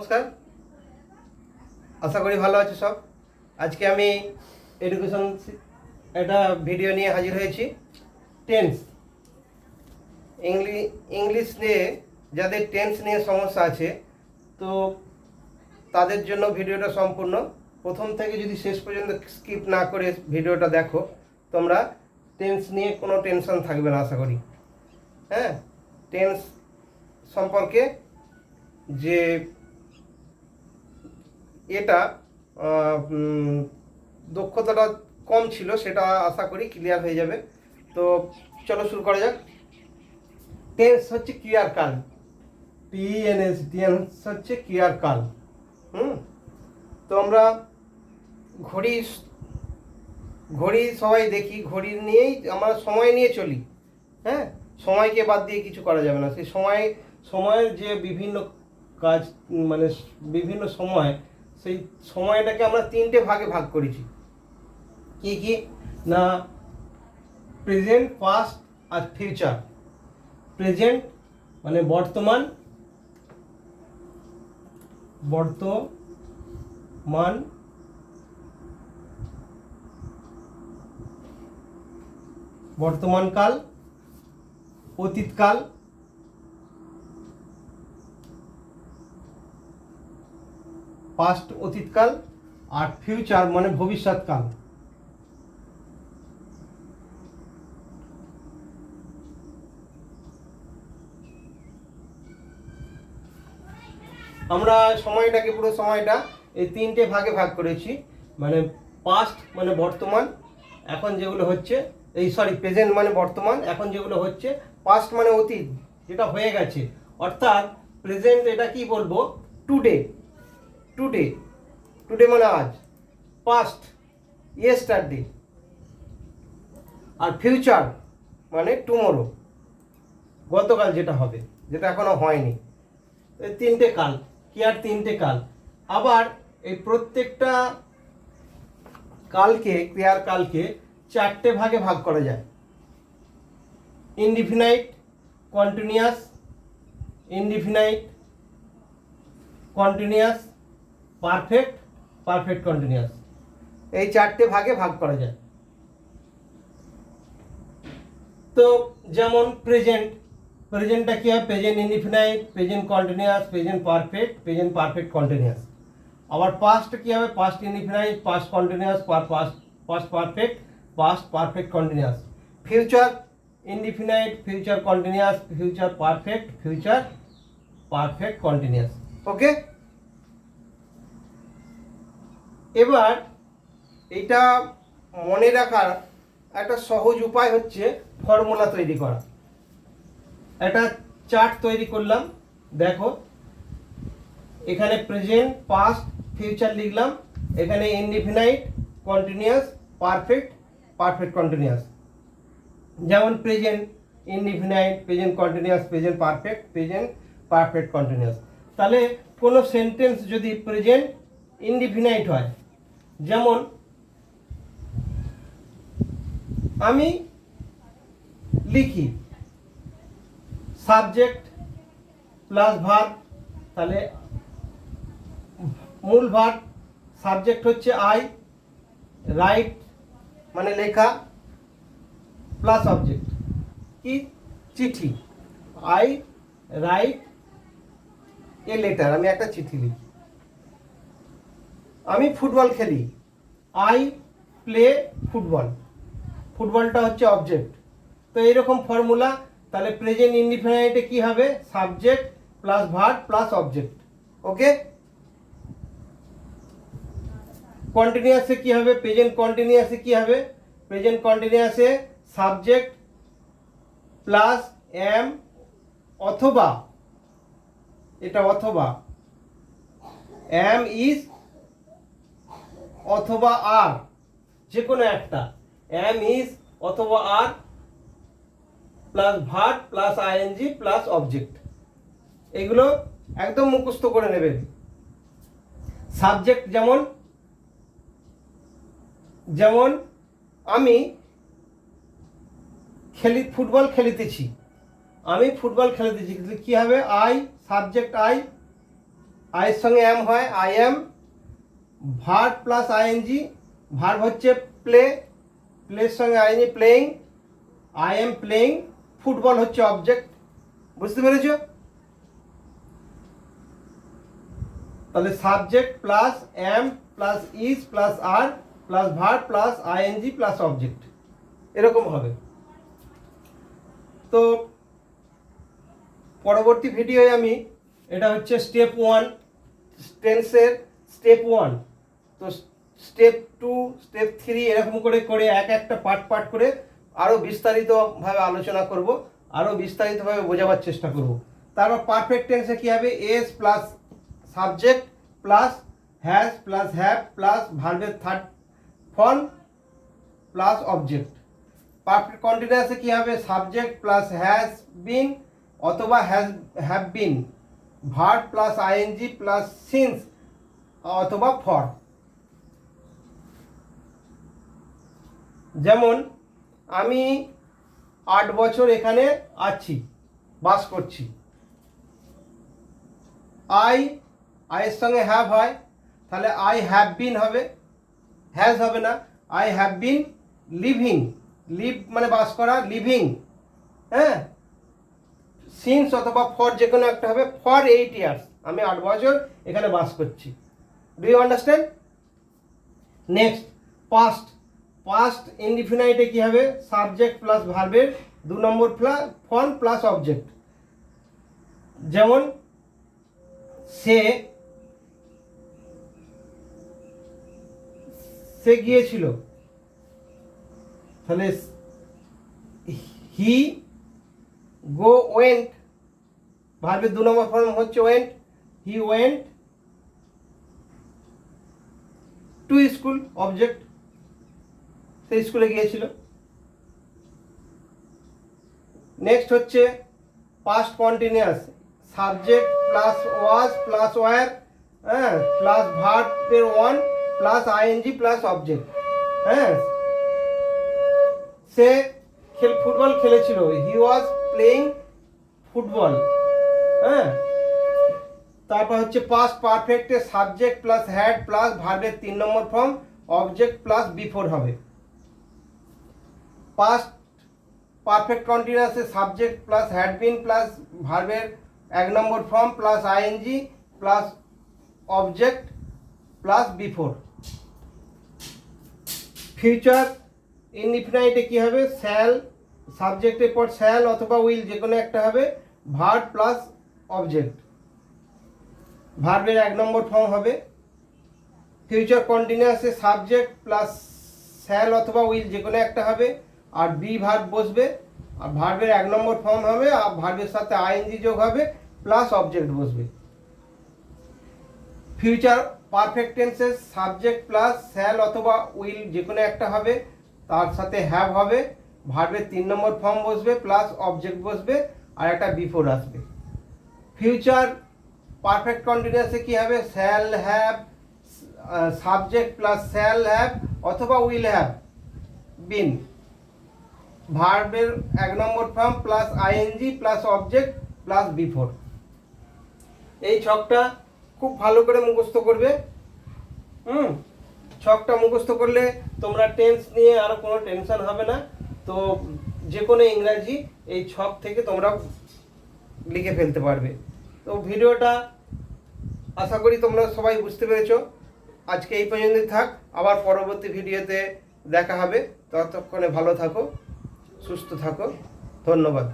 নমস্কার, আশা করি ভালো আছো সব। আজকে আমি এডুকেশন একটা ভিডিও নিয়ে হাজির হয়েছি। টেন্স, ইংলিশ নিয়ে যাদের টেন্স নিয়ে সমস্যা আছে, তো তাদের জন্য ভিডিওটা সম্পূর্ণ প্রথম থেকে যদি শেষ পর্যন্ত স্কিপ না করে ভিডিওটা দেখো, তোমরা টেন্স নিয়ে কোনো টেনশন থাকবে না আশা করি। হ্যাঁ, টেন্স সম্পর্কে যে এটা দক্ষতাটা কম ছিল সেটা আশা করি ক্লিয়ার হয়ে যাবে। তো চলো শুরু করা যাক। টেন্স হচ্ছে ক্রিয়ার কাল, টেন্স হচ্ছে ক্রিয়ার কাল। তো আমরা ঘড়ি সবাই দেখি, ঘড়ি নিয়েই আমরা সময় নিয়ে চলি। হ্যাঁ, সময়কে বাদ দিয়ে কিছু করা যাবে না। সেই সময়ের যে বিভিন্ন কাজ, মানে বিভিন্ন সময়, সেই সময়টাকে আমরা তিনটে ভাগে ভাগ করেছি। কি কি না, প্রেজেন্ট, পাস্ট আর ফিউচার। প্রেজেন্ট মানে বর্তমান, বর্তমানকাল, অতীতকাল, পাস্ট অতীতকাল, আর ফিউচার মানে ভবিষ্যৎকাল। আমরা পুরো সময়টা এই তিনটে ভাগে ভাগ করেছি। মানে পাস্ট মানে বর্তমান, এখন যেগুলো হচ্ছে, প্রেজেন্ট মানে বর্তমান, এখন যেগুলো হচ্ছে। পাস্ট মানে অতীত, যেটা হয়ে গেছে। অর্থাৎ প্রেজেন্ট এটা কি বলবো, টুডে মানে আজ। Past yesterday. আর ফিউচার মানে টুমরো, গতকাল যেটা হবে, যেটা এখনো হয়নি। এই তিনটে কাল, তিনটে কাল। আবার এই প্রত্যেকটা ক্রিয়ার কালকে চারটে ভাগে ভাগ করা যায়। Indefinite, continuous, perfect continuous. এই চারটে ভাগে ভাগ করা যায়। তো যেমন প্রেজেন্টটা কি হয়, present indefinite, present continuous, present perfect continuous. আবার পাস্ট কি হবে, past indefinite, past continuous, past perfect continuous. Future indefinite, future continuous, future perfect continuous. Okay, এবার এটা মনে রাখার একটা সহজ উপায় হচ্ছে ফর্মুলা তৈরি করা। একটা চার্ট তৈরি করলাম, দেখো এখানে প্রেজেন্ট, পাস্ট, ফিউচার লিখলাম, এখানে ইনডিফিনাইট, কন্টিনিউয়াস, পারফেক্ট কন্টিনিউয়াস। যেমন present indefinite, present continuous, present perfect continuous. তাহলে কোনো সেন্টেন্স যদি প্রেজেন্ট ইনডিফিনাইট হয়, যেমন আমি লিখি সাবজেক্ট প্লাস ভার্ব, তাহলে মূল ভার্ব, সাবজেক্ট হচ্ছে আই, রাইট মানে লেখা, প্লাস অবজেক্ট কি, চিঠি। আই রাইট এ লেটার, আমি একটা চিঠি লিখি। আমি ফুটবল খেলি, আই প্লে ফুটবলটা হচ্ছে অবজেক্ট। তো এইরকম ফর্মুলা। তাহলে প্রেজেন্ট ইনডিফিনাইটে কি হবে, subject plus verb plus object. Okay, কন্টিনিউয়াসে কি হবে, প্রেজেন্ট কন্টিনিউয়াসে সাবজেক্ট প্লাস এম অথবা, এটা অথবা এম ইজ অথবা আর, যে কোনো একটা, এম ইজ অথবা are plus verb plus ING plus object. এগুলো একদম মুখস্থ করে নেবেন। সাবজেক্ট যেমন আমি ফুটবল খেলিতেছি, কি হবে, আই, সাবজেক্ট আই, আয়ের সঙ্গে এম হয়, I am, verb plus ING, verb হচ্ছে প্লে, প্লের সঙ্গে ING playing, I am playing, football হচ্ছে অবজেক্ট। বুঝতে পেরেছ? তাহলে subject plus am plus is plus are plus verb plus ING plus object, এরকম হবে। তো পরবর্তী ভিডিওয় আমি, এটা হচ্ছে স্টেপ 1 টেন্সের স্টেপ 1, তো স্টেপ 2 স্টেপ 3 এরকম করে করে একটা পার্ট করে আরও বিস্তারিতভাবে আলোচনা করব, আরও বিস্তারিতভাবে বোঝাবার চেষ্টা করব। তারপর পারফেক্ট টেন্সে কী হবে, S plus subject plus has plus have plus ভার্বের third form plus object. Perfect কন্টিনিউয়াসে কী হবে, সাবজেক্ট প্লাস হ্যাজ বিন অথবা have been, verb plus ING plus since অথবা ফর। যেমন আমি 8 বছর এখানে আছি, বাস করছি। আইয়ের সঙ্গে হ্যাভ হয়, তাহলে আই হ্যাভ বিন হবে, হ্যাজ হবে না। I have been living, live মানে বাস করা, লিভিং, হ্যাঁ, সিন্স অথবা ফর যে কোনো একটা হবে, ফর 8 ইয়ার্স, আমি 8 বছর এখানে বাস করছি। Do you understand? Next past ইনডিফিনাইটে কি হবে, সাবজেক্ট প্লাস ভার্বের 2 নম্বর ফর্ম প্লাস অবজেক্ট। যেমন সে গিয়েছিল, তাহলে হি ওয়েন্ট, ভার্বের 2 নম্বর ফর্ম হচ্ছে went, he went to school, object, সে স্কুলে গিয়েছিল। নেক্সট হচ্ছে past continuous, subject plus was plus were, হ্যাঁ, প্লাস ভার্বের 1 প্লাস আইএনজি প্লাস অবজেক্ট, হ্যাঁ, সে ফুটবল খেলেছিল, হি ওয়াজ প্লেইং ফুটবল, হ্যাঁ। তারপর হচ্ছে পাস্ট পারফেক্টে সাবজেক্ট প্লাস হ্যাড প্লাস ভার্বের 3 নম্বর ফর্ম অবজেক্ট প্লাস বিফোর হবে। পাস্ট পারফেক্ট কন্টিনিউয়াসে subject plus had been plus ভার্বের 1 নম্বর form plus ING plus object plus before. Future ইনডিফিনাইটে কি হবে, শ্যাল, সাবজেক্টের পর শ্যাল অথবা উইল যে কোনো একটা হবে, ভার্ব প্লাস অবজেক্ট, ভার্বের 1 নম্বর ফর্ম হবে। ফিউচার কন্টিনিউয়াসে সাবজেক্ট প্লাস শ্যাল অথবা উইল যে কোনো একটা হবে, আর বি ভার্ব বসবে, আর ভার্বের 1 নম্বর ফর্ম হবে, আর ভার্বের সাথে আইএনজি যোগ হবে প্লাস অবজেক্ট বসবে। ফিউচার পারফেক্ট টেন্সে সাবজেক্ট প্লাস শ্যাল অথবা উইল যে কোনো একটা হবে, তার সাথে হ্যাভ হবে, ভার্বের 3 নম্বর ফর্ম বসবে প্লাস অবজেক্ট বসবে, আর একটা বিফোর আসবে। ফিউচার পারফেক্ট কন্টিনিউয়াসে কি হবে, shall have, subject plus shall have অথবা উইল হ্যাভ বিন, ভার্বের 1 নম্বর form plus ING plus object plus before. এই ছকটা খুব ভালো করে মুখস্থ করবে। ছকটা মুখস্থ করলে তোমরা টেন্স নিয়ে আরও কোনো টেনশন হবে না। তো যে কোনো ইংরাজি এই ছক থেকে তোমরা লিখে ফেলতে পারবে। তো ভিডিওটা আশা করি তোমরা সবাই বুঝতে পেরেছো। আজকে এই পর্যন্তই থাক, আবার পরবর্তী ভিডিওতে দেখা হবে। ততক্ষণে ভালো থাকো, সুস্থ থাকো, ধন্যবাদ।